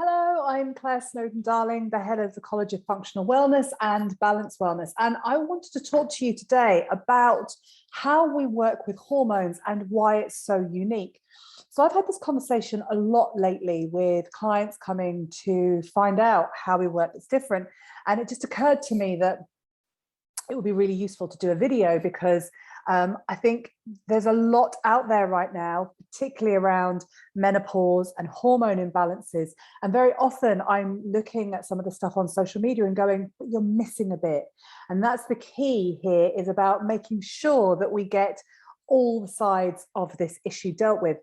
Hello, I'm Claire Snowdon-Darling, the head of the College of Functional Wellness and Balanced Wellness. And I wanted to talk to you today about how we work with hormones and why it's so unique. So I've had this conversation a lot lately with clients coming to find out how we work that's different. And it just occurred to me that it would be really useful to do a video because I think there's a lot out there right now, particularly around menopause and hormone imbalances. And very often I'm looking at some of the stuff on social media and going, but you're missing a bit. And that's the key here, is about making sure that we get all the sides of this issue dealt with.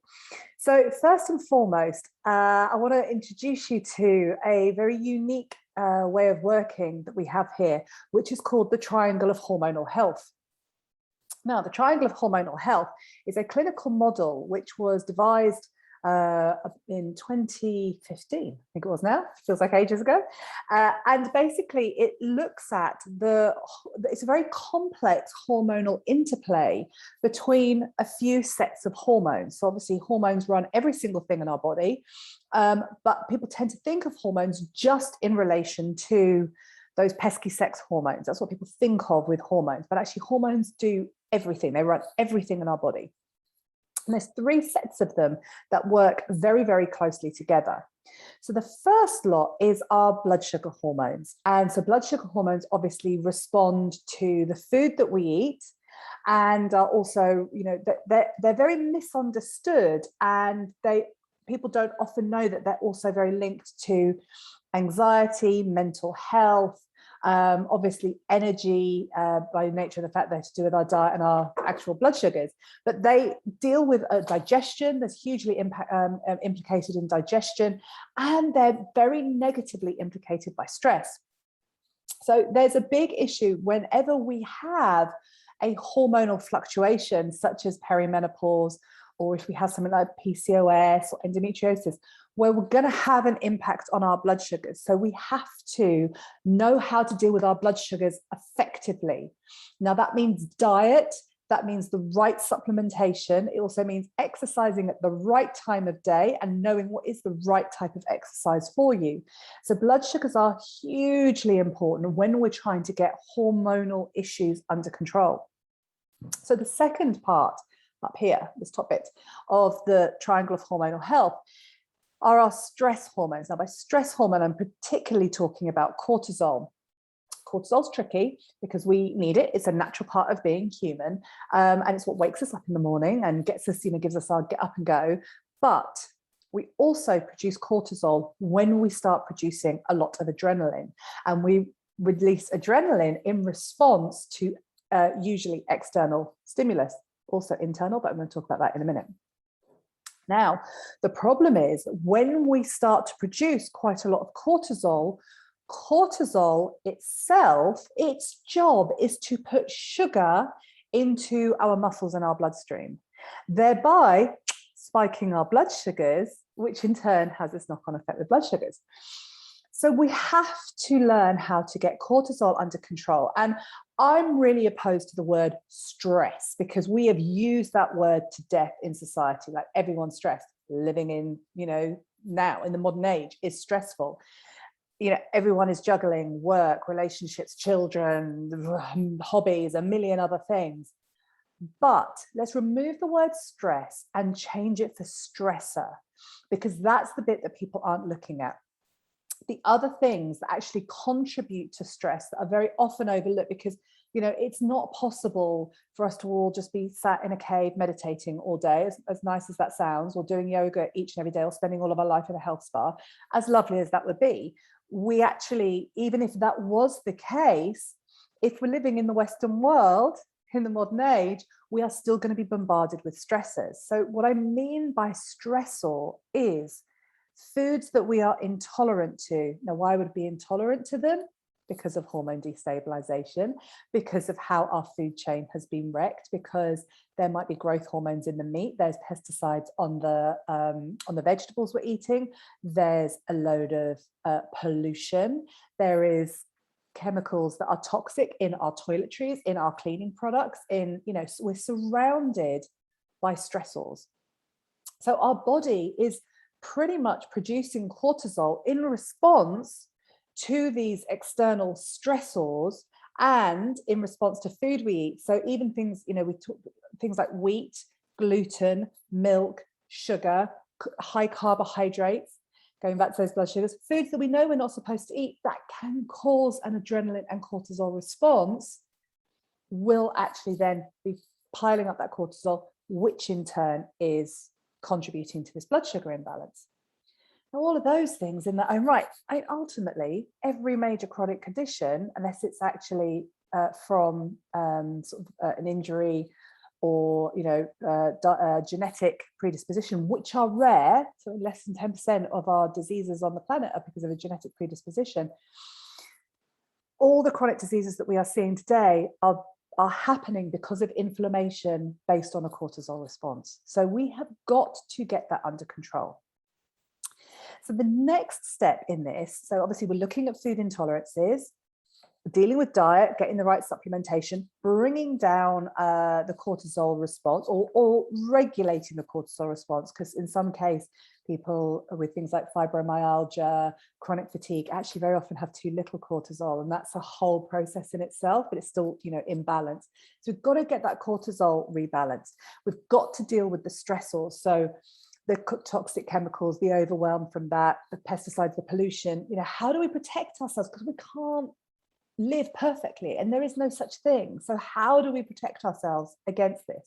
So first and foremost, I want to introduce you to a very unique way of working that we have here, which is called the triangle of hormonal health. Now, the triangle of hormonal health is a clinical model which was devised in 2015, I think it was now, feels like ages ago. And basically it looks at it's a very complex hormonal interplay between a few sets of hormones. So obviously hormones run every single thing in our body, but people tend to think of hormones just in relation to those pesky sex hormones. That's what people think of with hormones, but actually hormones do everything. They run everything in our body. And there's three sets of them that work very, very closely together. So the first lot is our blood sugar hormones. And so blood sugar hormones obviously respond to the food that we eat, and are also, they're very misunderstood, and people don't often know that they're also very linked to anxiety, mental health, obviously energy, by nature of the fact they're to do with our diet and our actual blood sugars, but they deal with digestion. That's hugely implicated in digestion, and they're very negatively implicated by stress. So there's a big issue whenever we have a hormonal fluctuation, such as perimenopause, or if we have something like PCOS or endometriosis, where we're going to have an impact on our blood sugars. So we have to know how to deal with our blood sugars effectively. Now that means diet, that means the right supplementation. It also means exercising at the right time of day and knowing what is the right type of exercise for you. So blood sugars are hugely important when we're trying to get hormonal issues under control. So the second part up here, this top bit of the triangle of hormonal health, are our stress hormones. Now, by stress hormone, I'm particularly talking about cortisol. Cortisol's tricky because we need it. It's a natural part of being human, and it's what wakes us up in the morning and gets us, gives us our get up and go. But we also produce cortisol when we start producing a lot of adrenaline, and we release adrenaline in response to usually external stimulus, also internal, but I'm going to talk about that in a minute. Now, the problem is when we start to produce quite a lot of cortisol, cortisol itself, its job is to put sugar into our muscles and our bloodstream, thereby spiking our blood sugars, which in turn has this knock-on effect with blood sugars. So we have to learn how to get cortisol under control. And I'm really opposed to the word stress, because we have used that word to death in society. Like, everyone's stressed. Living in, now in the modern age is stressful. Everyone is juggling work, relationships, children, hobbies, a million other things. But let's remove the word stress and change it for stressor, because that's the bit that people aren't looking at. The other things that actually contribute to stress that are very often overlooked, because it's not possible for us to all just be sat in a cave meditating all day, as nice as that sounds, or doing yoga each and every day, or spending all of our life in a health spa, as lovely as that would be. We actually, even if that was the case, if we're living in the Western world, in the modern age, we are still going to be bombarded with stressors. So what I mean by stressor is foods that we are intolerant to. Now, why would we be intolerant to them? Because of hormone destabilization, because of how our food chain has been wrecked, because there might be growth hormones in the meat, there's pesticides on the vegetables we're eating, there's a load of pollution, there is chemicals that are toxic in our toiletries, in our cleaning products, we're surrounded by stressors. So our body is pretty much producing cortisol in response to these external stressors and in response to food we eat. So even things, we talk things like wheat, gluten, milk, sugar, high carbohydrates, going back to those blood sugars, foods that we know we're not supposed to eat that can cause an adrenaline and cortisol response will actually then be piling up that cortisol, which in turn is contributing to this blood sugar imbalance. Now, all of those things in their own right, ultimately, every major chronic condition, unless it's actually from an injury or genetic predisposition, which are rare, so less than 10% of our diseases on the planet are because of a genetic predisposition. All the chronic diseases that we are seeing today are happening because of inflammation based on a cortisol response. So we have got to get that under control. So the next step in this, so obviously we're looking at food intolerances, dealing with diet, getting the right supplementation, bringing down the cortisol response or regulating the cortisol response, because in some case, people with things like fibromyalgia, chronic fatigue, actually very often have too little cortisol, and that's a whole process in itself, but it's still, imbalanced. So we've got to get that cortisol rebalanced. We've got to deal with the stressors. So the toxic chemicals, the overwhelm from that, the pesticides, the pollution, how do we protect ourselves? Because we can't live perfectly and there is no such thing. So how do we protect ourselves against this?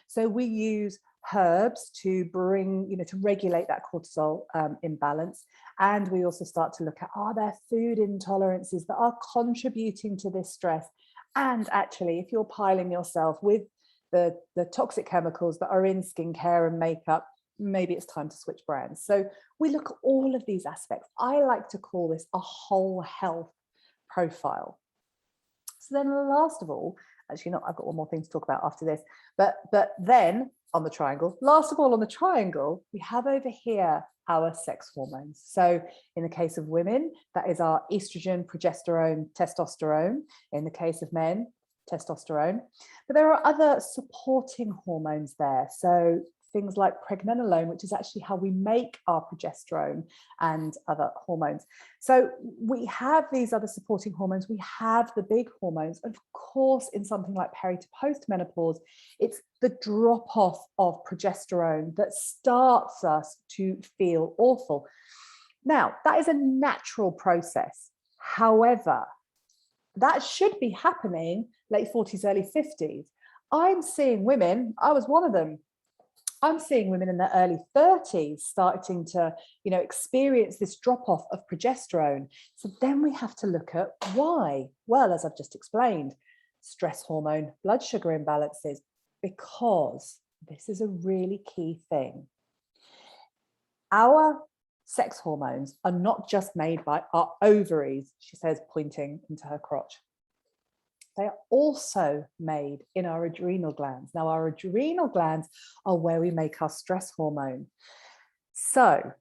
So we use herbs to bring, to regulate that cortisol imbalance. And we also start to look at, are there food intolerances that are contributing to this stress? And actually, if you're piling yourself with the toxic chemicals that are in skincare and makeup, maybe it's time to switch brands. So we look at all of these aspects. I like to call this a whole health profile. So then last of all, actually not, I've got one more thing to talk about after this, but then on the triangle, last of all on the triangle, we have over here our sex hormones. So in the case of women, that is our estrogen, progesterone, testosterone. In the case of men, testosterone. But there are other supporting hormones there. So things like pregnenolone, which is actually how we make our progesterone and other hormones. So we have these other supporting hormones. We have the big hormones. Of course, in something like peri to post menopause, it's the drop off of progesterone that starts us to feel awful. Now, that is a natural process. However, that should be happening late 40s, early 50s. I'm seeing women, I was one of them, I'm seeing women in their early 30s starting to, experience this drop-off of progesterone. So then we have to look at why. Well, as I've just explained, stress hormone, blood sugar imbalances, because this is a really key thing. Our sex hormones are not just made by our ovaries, she says, pointing into her crotch. They are also made in our adrenal glands. Now, our adrenal glands are where we make our stress hormone. So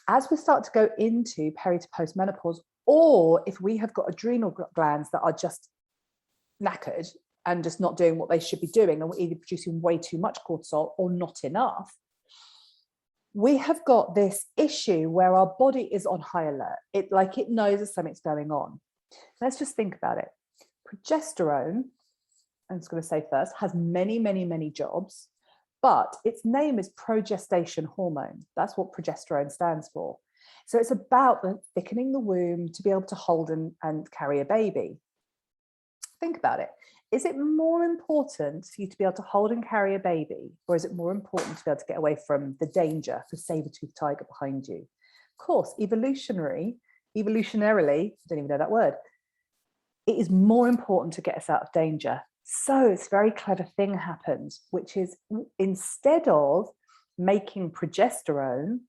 as we start to go into peri to post menopause, or if we have got adrenal glands that are just knackered and just not doing what they should be doing, and we're either producing way too much cortisol or not enough, we have got this issue where our body is on high alert. It knows that something's going on. Let's just think about it. Progesterone, I'm just going to say first, has many, many, many jobs, but its name is progestation hormone. That's what progesterone stands for. So it's about thickening the womb to be able to hold and carry a baby. Think about it. Is it more important for you to be able to hold and carry a baby, or is it more important to be able to get away from the danger, the saber-toothed tiger behind you? Of course, evolutionarily, I don't even know that word, it is more important to get us out of danger. So it's a very clever thing happens, which is instead of making progesterone,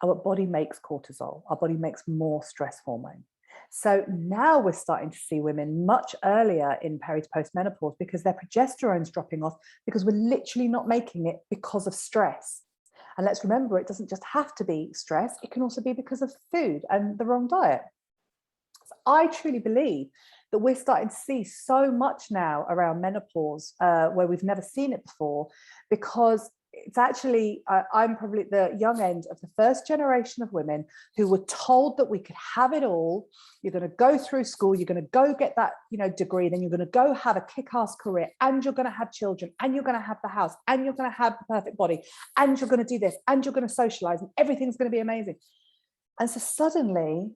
our body makes cortisol. Our body makes more stress hormone. So now we're starting to see women much earlier in peri to post menopause because their progesterone's dropping off because we're literally not making it because of stress. And let's remember, it doesn't just have to be stress. It can also be because of food and the wrong diet. I truly believe that we're starting to see so much now around menopause where we've never seen it before, because it's actually, I'm probably at the young end of the first generation of women who were told that we could have it all. You're going to go through school, you're going to go get that, degree, then you're going to go have a kick-ass career, and you're going to have children, and you're going to have the house, and you're going to have the perfect body, and you're going to do this, and you're going to socialize, and everything's going to be amazing. And so suddenly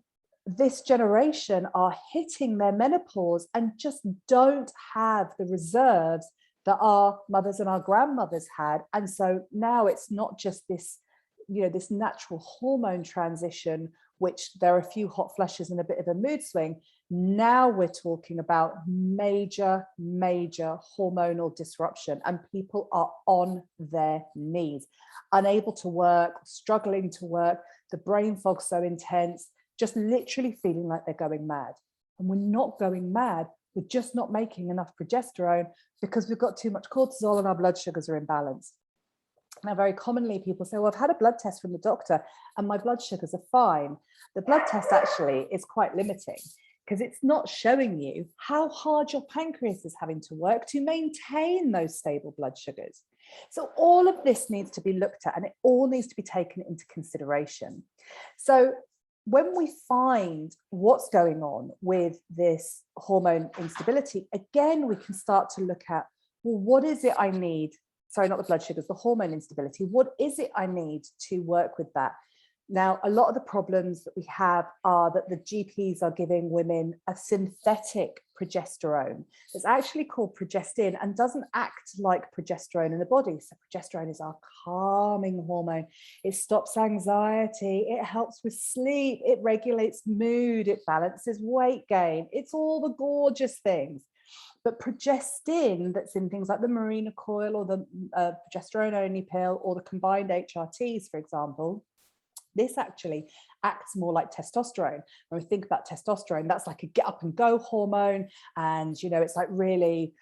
this generation are hitting their menopause and just don't have the reserves that our mothers and our grandmothers had. And so now it's not just this, this natural hormone transition, which there are a few hot flushes and a bit of a mood swing. Now we're talking about major hormonal disruption, and people are on their knees, unable to work, struggling to work, the brain fog so intense, just literally feeling like they're going mad. And we're not going mad, we're just not making enough progesterone because we've got too much cortisol and our blood sugars are imbalanced. Now, very commonly people say, well, I've had a blood test from the doctor and my blood sugars are fine. The blood test actually is quite limiting because it's not showing you how hard your pancreas is having to work to maintain those stable blood sugars. So all of this needs to be looked at, and it all needs to be taken into consideration. So when we find what's going on with this hormone instability, again, we can start to look at, well, what is it I need? Sorry, not the blood sugars, the hormone instability. What is it I need to work with that? Now, a lot of the problems that we have are that the GPs are giving women a synthetic progesterone. It's actually called progestin and doesn't act like progesterone in the body. So progesterone is our calming hormone. It stops anxiety, it helps with sleep, it regulates mood, it balances weight gain. It's all the gorgeous things. But progestin that's in things like the Mirena coil or the progesterone only pill or the combined HRTs, for example, this actually acts more like testosterone. When we think about testosterone, that's like a get up and go hormone. And, it's like really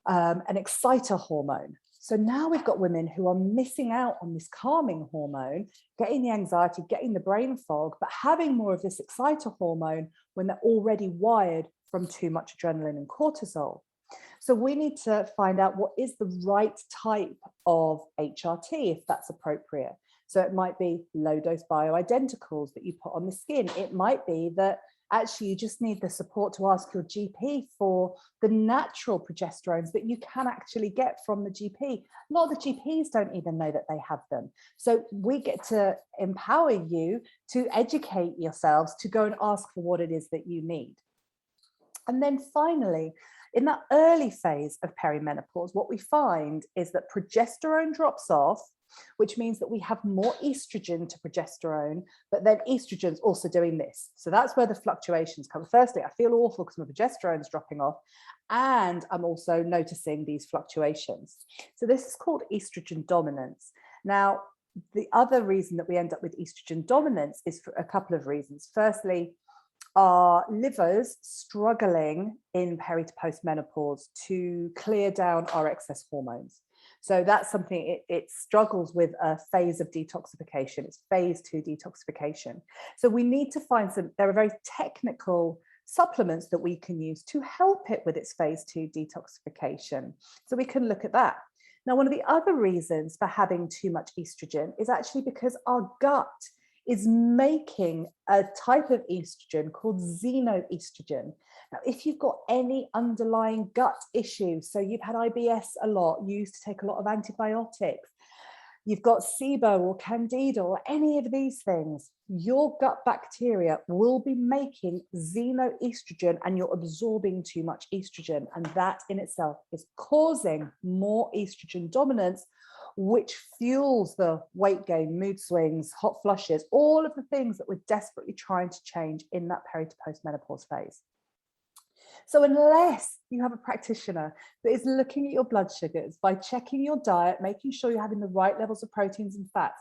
an exciter hormone. So now we've got women who are missing out on this calming hormone, getting the anxiety, getting the brain fog, but having more of this exciter hormone when they're already wired from too much adrenaline and cortisol. So we need to find out what is the right type of HRT, if that's appropriate. So it might be low dose bioidenticals that you put on the skin. It might be that actually you just need the support to ask your GP for the natural progesterones that you can actually get from the GP. A lot of the GPs don't even know that they have them. So we get to empower you to educate yourselves to go and ask for what it is that you need. And then finally, in that early phase of perimenopause, what we find is that progesterone drops off, which means that we have more estrogen to progesterone, but then estrogen's also doing this. So that's where the fluctuations come. Firstly, I feel awful because my progesterone's dropping off, and I'm also noticing these fluctuations. So this is called estrogen dominance. Now, the other reason that we end up with estrogen dominance is for a couple of reasons. Firstly, our livers struggling in peri to postmenopause to clear down our excess hormones. So that's something it struggles with a phase of detoxification. It's phase 2 detoxification. So we need to find there are very technical supplements that we can use to help it with its phase 2 detoxification. So we can look at that. Now, one of the other reasons for having too much estrogen is actually because our gut is making a type of estrogen called xenoestrogen. Now, if you've got any underlying gut issues, so you've had IBS a lot, you used to take a lot of antibiotics, you've got SIBO or Candida or any of these things, your gut bacteria will be making xenoestrogen and you're absorbing too much estrogen. And that in itself is causing more estrogen dominance, which fuels the weight gain, mood swings, hot flushes, all of the things that we're desperately trying to change in that peri to postmenopause phase. So unless you have a practitioner that is looking at your blood sugars by checking your diet, making sure you're having the right levels of proteins and fats,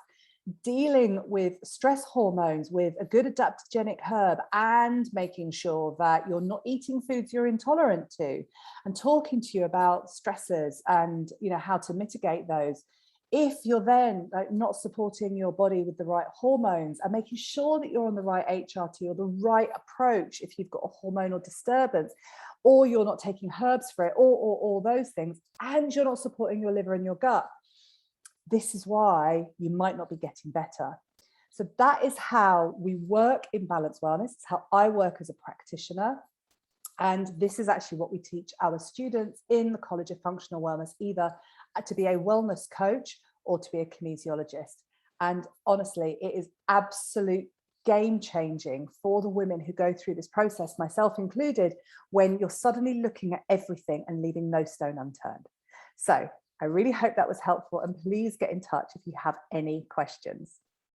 dealing with stress hormones with a good adaptogenic herb, and making sure that you're not eating foods you're intolerant to, and talking to you about stressors and how to mitigate those. If you're then not supporting your body with the right hormones and making sure that you're on the right HRT or the right approach if you've got a hormonal disturbance, or you're not taking herbs for it, or those things, and you're not supporting your liver and your gut, this is why you might not be getting better. So that is how we work in balanced wellness. It's how I work as a practitioner. And this is actually what we teach our students in the College of Functional Wellness, either to be a wellness coach or to be a kinesiologist. And honestly, it is absolute game changing for the women who go through this process, myself included, when you're suddenly looking at everything and leaving no stone unturned. So I really hope that was helpful, and please get in touch if you have any questions.